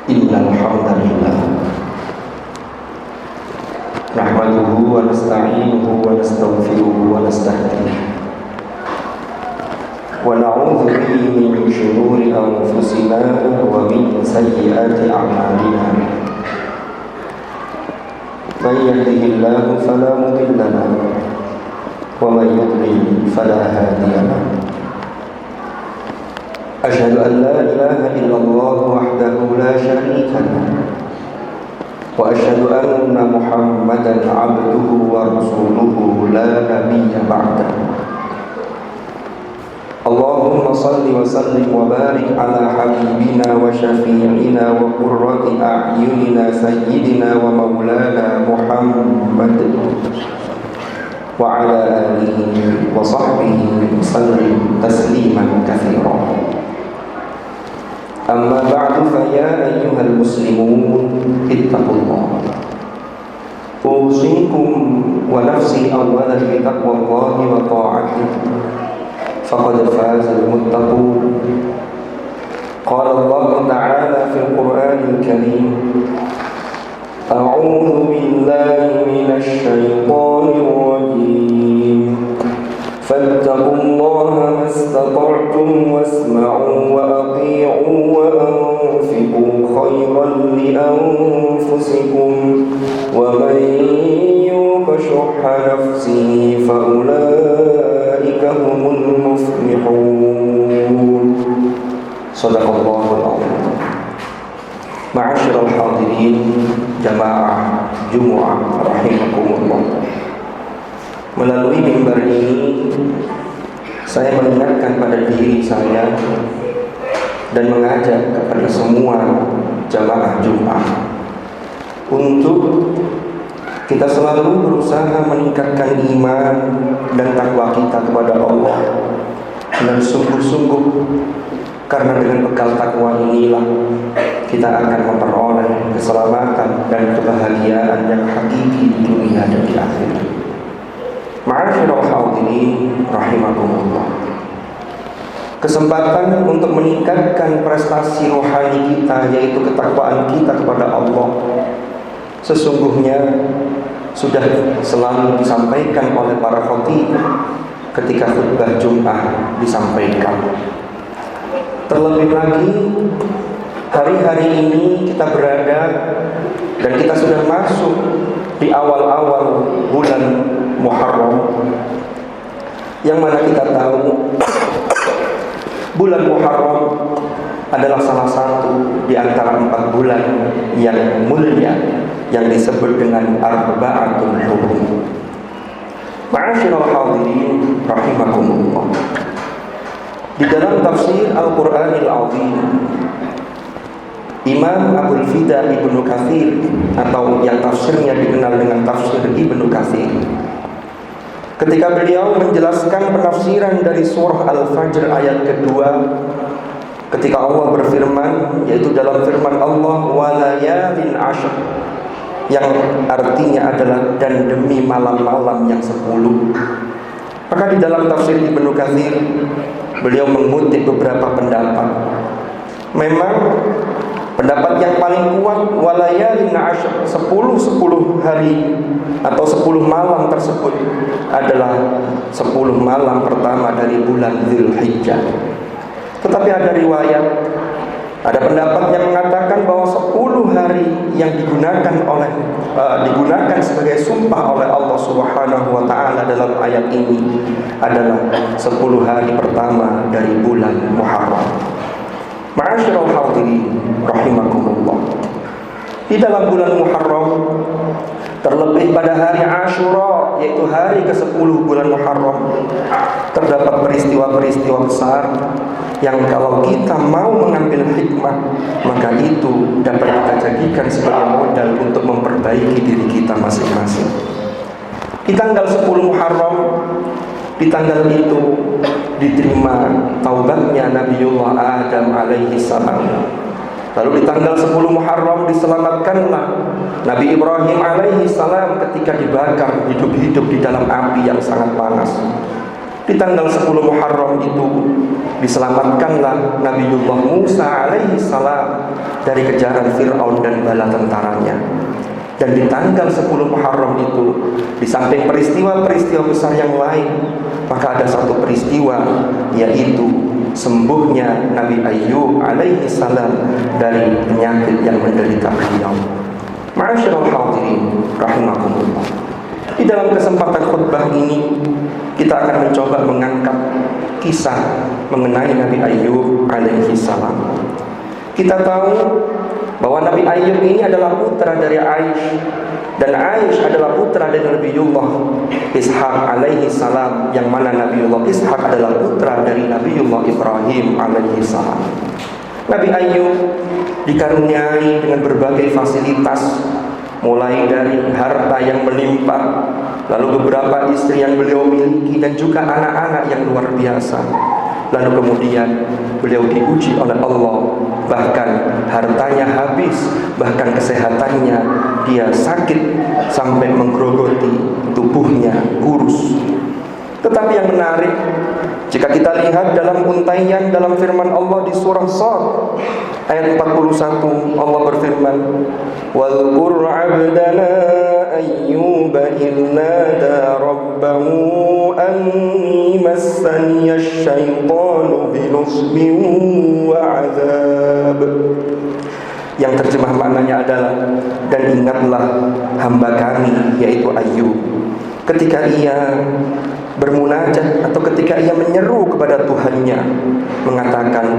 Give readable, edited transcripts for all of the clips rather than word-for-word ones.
Innal hamdalillah nahmaduhu wa nasta'inuhu wa nastaghfiruhu wa nastahdiih wa na'udzu bihi min shururi anfusina wa min sayyiati a'malina. Man yahdihillahu fala mudilla lahu wa man yudlil fala hadiya lahu. Asyhadu an la ilaha illallah wahdahu la syarika lahu wa asyhadu anna Muhammadan 'abduhu wa rasuluhu la nabiyya ba'dahu. Allahumma salli wa sallim wa barik ala habibina wa syafi'ina wa qurrati a'yunina sayyidina wa maulana Muhammad wa ala alihi wa sahbihi sallim tasliman katsiran. Amma ba'du fa ya ayyuhal muslimun ittaqullah. Usikum wa nafsi awwalan bi taqwallahi wa ta'atihi faqad fazal muttaqun. Qala Allah ta'ala fil Qur'anil Karim, a'udzu billahi minasy syaithanir rajim. Fattaqullaha mastata'tum wasma'u wa ati'u wa anfiqu khairan li anfusikum wa man yuqa shuhha nafsihi fa ulaika humul muflihun. Shadaqallahul azim. Ma'asyiral hadirin jamaah Jumu'ah rahimakumullah. Melalui mimbar ini saya mengingatkan pada diri saya dan mengajak kepada semua jamaah Jumat untuk kita selalu berusaha meningkatkan iman dan takwa kita kepada Allah, dan sungguh-sungguh karena dengan bekal takwa inilah kita akan memperoleh keselamatan dan kebahagiaan yang hakiki di dunia dan di akhirat. Ma'asyiral hadirin rahimakumullah. Kesempatan untuk meningkatkan prestasi rohani kita, yaitu ketakwaan kita kepada Allah, sesungguhnya sudah selalu disampaikan oleh para khatib ketika khutbah Jumat disampaikan. Terlebih lagi hari-hari ini kita berada dan kita sudah masuk di awal-awal bulan Muharram, yang mana kita tahu bulan Muharram adalah salah satu di antara 4 bulan yang mulia yang disebut dengan Arba'atul Hurum. Ma'asyiral hadirin rahimakumullah. Di dalam tafsir Al-Qur'anil Azim, Imam Abul Fida Ibnu Katsir, atau yang tafsirnya dikenal dengan tafsir Ibnu Katsir, ketika beliau menjelaskan penafsiran dari surah Al-Fajr ayat kedua, ketika Allah berfirman, yaitu dalam firman Allah walayalin ashr, yang artinya adalah dan demi malam-malam yang 10. Maka di dalam tafsir Ibnu Katsir beliau mengutip beberapa pendapat. Memang pendapat yang paling kuat walayalin ashr, 10 hari atau 10 malam tersebut adalah 10 malam pertama dari bulan Dzulhijjah. Tetapi ada riwayat, ada pendapat yang mengatakan bahwa 10 hari yang digunakan sebagai sumpah oleh Allah Subhanahu wa taala dalam ayat ini adalah 10 hari pertama dari bulan Muharram. Ma'asyiral hadirin rahimakumullah. Di dalam bulan Muharram, terlebih pada hari Asyura, yaitu hari ke-10 bulan Muharram, terdapat peristiwa-peristiwa besar yang kalau kita mau mengambil hikmah, maka itu dapat kita jadikan sebagai modal untuk memperbaiki diri kita masing-masing. Di tanggal 10 Muharram, di tanggal itu diterima taubatnya Nabiullah Adam alaihi salam. Lalu di tanggal 10 Muharram diselamatkanlah Nabi Ibrahim alaihi salam ketika dibakar hidup-hidup di dalam api yang sangat panas. Di tanggal 10 Muharram itu diselamatkanlah Nabiullah Musa alaihi salam dari kejaran Fir'aun dan bala tentaranya. Dan di tanggal 10 Muharram itu, di samping peristiwa-peristiwa besar yang lain, maka ada satu peristiwa, yaitu sembuhnya Nabi Ayyub alaihi salam dari penyakit yang menderita beliau. Ma'asyiral hadirin rahimakumullah. Di dalam kesempatan khutbah ini, kita akan mencoba mengangkat kisah mengenai Nabi Ayyub alaihi salam. Kita tahu bahwa Nabi Ayyub ini adalah putra dari Aish, dan Aish adalah putra dari Nabiullah Ishaq alaihi salam, yang mana Nabiullah Ishaq adalah putra dari Nabiullah Ibrahim alaihi salam. Nabi Ayyub dikaruniai dengan berbagai fasilitas, mulai dari harta yang melimpah, lalu beberapa istri yang beliau miliki, dan juga anak-anak yang luar biasa. Lalu kemudian beliau diuji oleh Allah, bahkan hartanya habis, bahkan kesehatannya, dia sakit sampai menggerogoti tubuhnya, kurus. Tetapi yang menarik, jika kita lihat dalam untaian dalam firman Allah di surah Shad ayat 41, Allah berfirman, "Wadhkur 'abdana Ayyub idh nada rabbahu anni massani asy-syaitanu binusbin wa 'adzab." Yang terjemah maknanya adalah, dan ingatlah hamba kami yaitu Ayyub ketika ia bermunajat atau ketika ia menyeru kepada Tuhannya,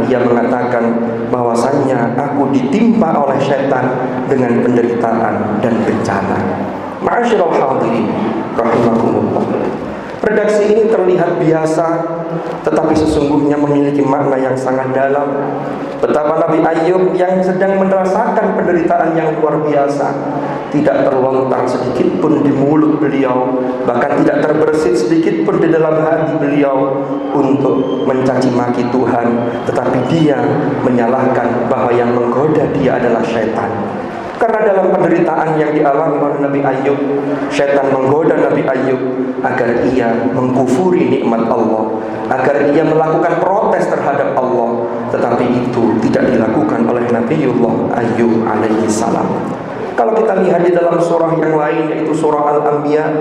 ia mengatakan bahwasannya aku ditimpa oleh setan dengan penderitaan dan bencana. Ma'asyiral hadirin rahimakumullah. Redaksi ini terlihat biasa, tetapi sesungguhnya memiliki makna yang sangat dalam. Betapa Nabi Ayyub yang sedang merasakan penderitaan yang luar biasa, tidak terlontar sedikit pun di mulut beliau, bahkan tidak terbersit sedikit pun di dalam hati beliau untuk mencaci maki Tuhan, tetapi dia menyalahkan bahwa yang menggoda dia adalah syaitan. Karena dalam penderitaan yang dialami oleh Nabi Ayyub, syaitan menggoda Nabi Ayyub agar ia mengkufuri nikmat Allah, agar ia melakukan protes terhadap Allah, tetapi itu tidak dilakukan oleh Nabiullah Ayyub alaihi salam. Kalau kita lihat di dalam surah yang lain, yaitu surah Al-Anbiya,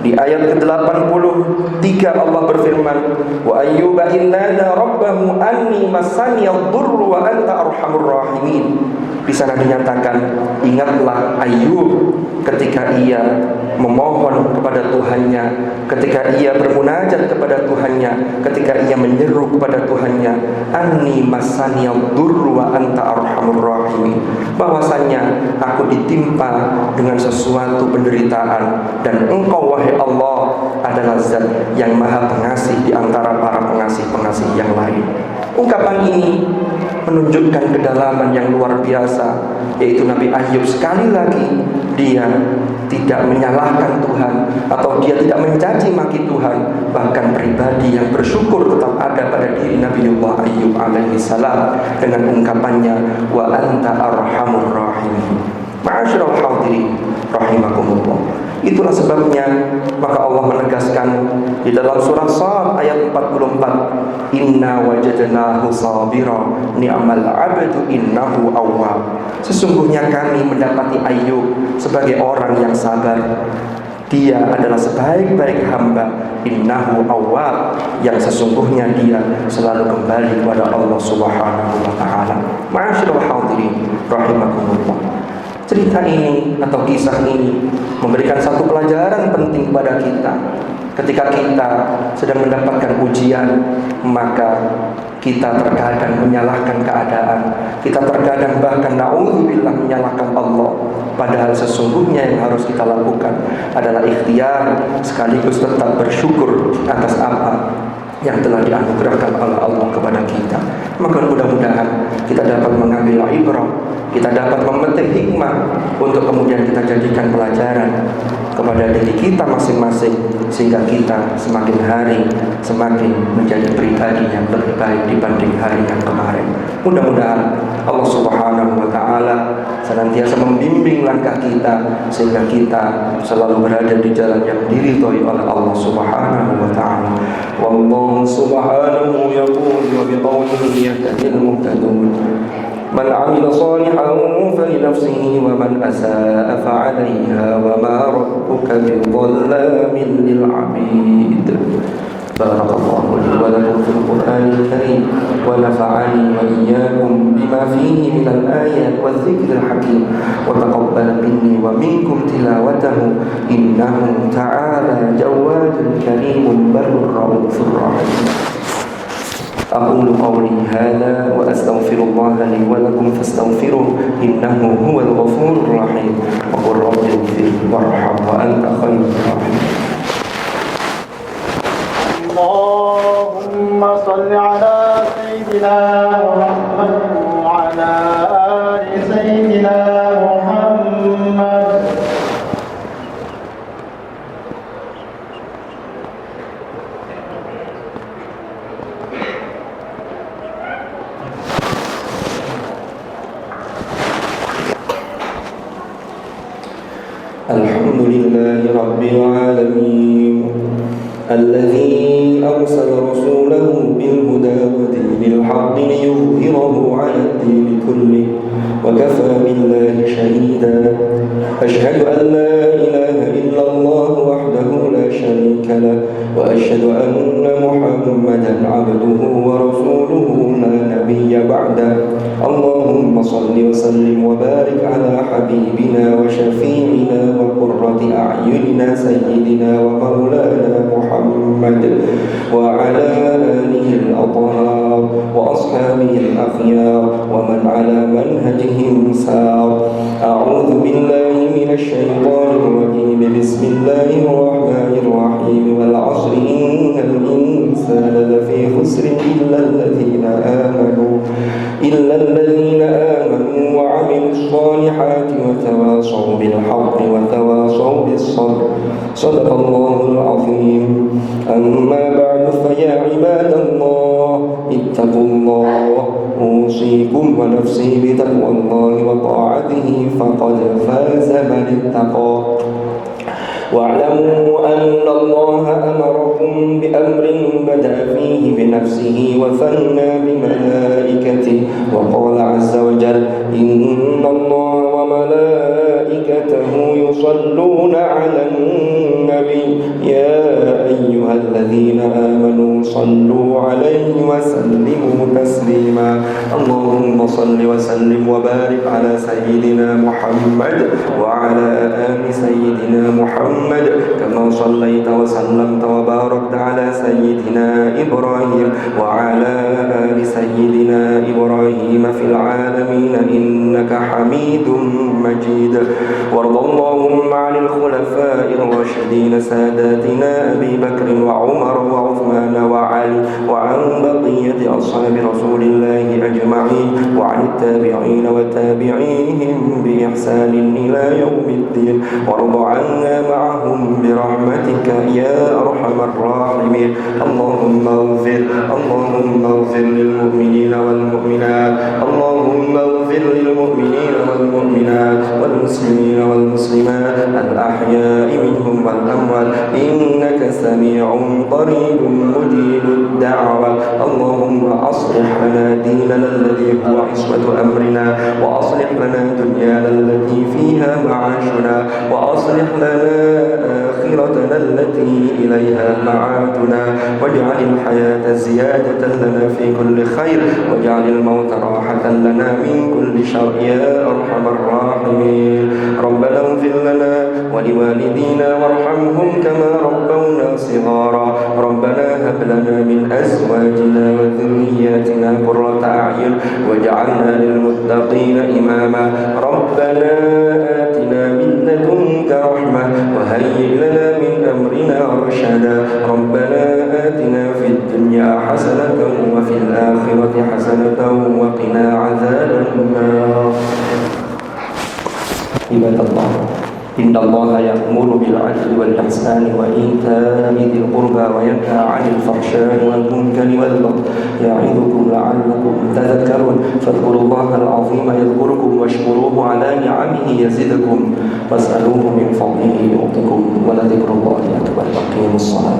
di ayat ke-83 Allah berfirman, "Wa ayyuba innada rabbahu anni massani ad-durru wa anta arhamur rahimin." Di sana dinyatakan, ingatlah Ayyub ketika ia memohon kepada Tuhannya, ketika ia bermunajat kepada Tuhannya, ketika ia menyeru kepada Tuhannya, "Anni massani ad-durru wa anta arhamur rahimin." Bahwasanya aku ditimpa dengan sesuatu penderitaan, dan Engkau wahai Allah adalah zat yang maha pengasih di antara para pengasih-pengasih yang lain. Ungkapan ini menunjukkan kedalaman yang luar biasa, yaitu Nabi Ayyub sekali lagi dia tidak menyalahkan Tuhan, atau dia tidak mencaci maki Tuhan, bahkan pribadi yang bersyukur tetap ada pada diri Nabiullah Ayyub alaihi salam dengan ungkapannya, "Wa anta arhamur rahimin." Ma'asyiral hadirin rahimakumullah. Itulah sebabnya maka Allah menegaskan di dalam surah Shad ayat 44, "Inna wajadnahu sabira ni'mal 'abdu innahu awwab." Sesungguhnya kami mendapati Ayyub sebagai orang yang sabar. Dia adalah sebaik-baik hamba, innahu awwab, yang sesungguhnya dia selalu kembali kepada Allah Subhanahu wa taala. Ma'asyiral hadirin rahimakumullah. Cerita ini atau kisah ini memberikan satu pelajaran penting kepada kita. Ketika kita sedang mendapatkan ujian, maka kita terkadang menyalahkan keadaan, kita terkadang bahkan na'udzubillah menyalahkan Allah. Padahal sesungguhnya yang harus kita lakukan adalah ikhtiar sekaligus tetap bersyukur atas apa yang telah dianugerahkan oleh Allah kepada kita. Maka mudah-mudahan kita dapat mengambil ibrah, kita dapat memetik hikmah untuk kemudian kita jadikan pelajaran kepada diri kita masing-masing, sehingga kita semakin hari semakin menjadi pribadi yang lebih baik dibanding hari yang kemarin. Mudah-mudahan Allah Subhanahu wa taala senantiasa membimbing langkah kita sehingga kita selalu berada di jalan yang diridhoi oleh Allah Subhanahu wa taala. Wallahu subhanahu yaqulu wa biqawlihi yahtadil muhtadun. من عمل صالحا فلنفسه ومن أساء فعليها وما ربك بظلام للعبيد. بارك الله لي ولكم في القرآن الكريم ونفعني وإياكم بما فيه من الآيات والذكر الحكيم وتقبل مني ومنكم تلاوته إنه تعالى جواد كريم بر رؤوف رحيم. أقول قولي هذا وأستغفر الله لي ولكم فاستغفروه إنه هو الغفور الرحيم. وقل رب اغفر وارحم وأنت خير الراحمين. اللهم صل على سيدنا محمد وعلى آل سيدنا محمد. الحمد لله رب العالمين الذي أرسل رسوله بالهدى ودين الحق ليظهره على الدين كله وكفى بالله شهيدا. أشهد أن لا إله إلا الله وحده لا شريك له وأشهد أن محمدا عبده ورسوله لا نبي بعده. اللهم صل وسلم وبارك على حبيبنا وشفيعنا وقرة أعيننا سيدنا ومولانا محمد وعلى آله الأطهار وأصحابه الأخيار ومن على منهجهم سار. أعوذ بالله من الشيطان الرجيم. بسم الله الرحمن الرحيم. والعصر إن الإنسان لفي خسر إلا الذين آمنوا وعملوا الصالحات وتواصوا بالحق وتواصوا بالصبر. صدق الله العظيم. أما بعد فيا عباد الله اتقوا الله أوصيكم ونفسي بتقوى الله وطاعته فقد فاز من اتقى. واعلموا أن الله أمركم بأمر بدأ فيه بنفسه وثنى بملائكته وقال عز وجل إن الله وملائكته يصلون على النبي يا أيها الذين آمنوا صلوا عليه وسلموا تسليما. اللهم صل وسلم وبارك على سيدنا محمد وعلى آل سيدنا محمد كما صليت وسلمت وباركت على سيدنا إبراهيم وعلى آل سيدنا إبراهيم في العالمين إنك حميد مجيد. وارض اللهم عن الخلفاء الراشدين ساداتنا أبي بكر وعمر وعثمان وعلي وعن بقية أصحاب رسول الله أجمعين وعن التابعين وتابعيهم بإحسان إلى يوم الدين. وارض عنا معهم برحمتك يا أرحم الراحمين. اللهم اغفر للمؤمنين والمؤمنات. اللهم اغفر للمؤمنين والمؤمنات والمسلمين والمسلمات الأحياء منهم والأموات إنك سميع قريب مجيب الدعوة. اللهم أصلح لنا ديننا الذي هو عصمة أمرنا وأصلح لنا دنيانا التي فيها معاشنا وأصلح لنا آخرتنا التي إليها معادنا واجعل الحياة زيادة لنا في كل خير واجعل الموت راحة لنا من كل شر يا أرحم الراحمين. ربنا اغفر لنا ولوالدينا وارحمهم كما ربونا صغارا. ربنا هب لنا من أزواجنا وذرياتنا قرة أعين واجعلنا للمتقين إماما. ربنا آتنا من لدنك رحمة وهيئ لنا من أمرنا رشدا. ربنا آتنا في الدنيا حسنة وفي الآخرة حسنة وقنا عذاب النار. عباد الله إن الله يأمر بالعدل والإحسان وإيتاء ذي القربى وينهى عن الفحشاء والمنكر والبغي يعظكم لعلكم تذكرون. فاذكروا الله العظيم يذكركم واشكروه على نعمه يزدكم واسألوه من فضله يعطكم ولذكر الله أكبر. أقيموا الصلاة.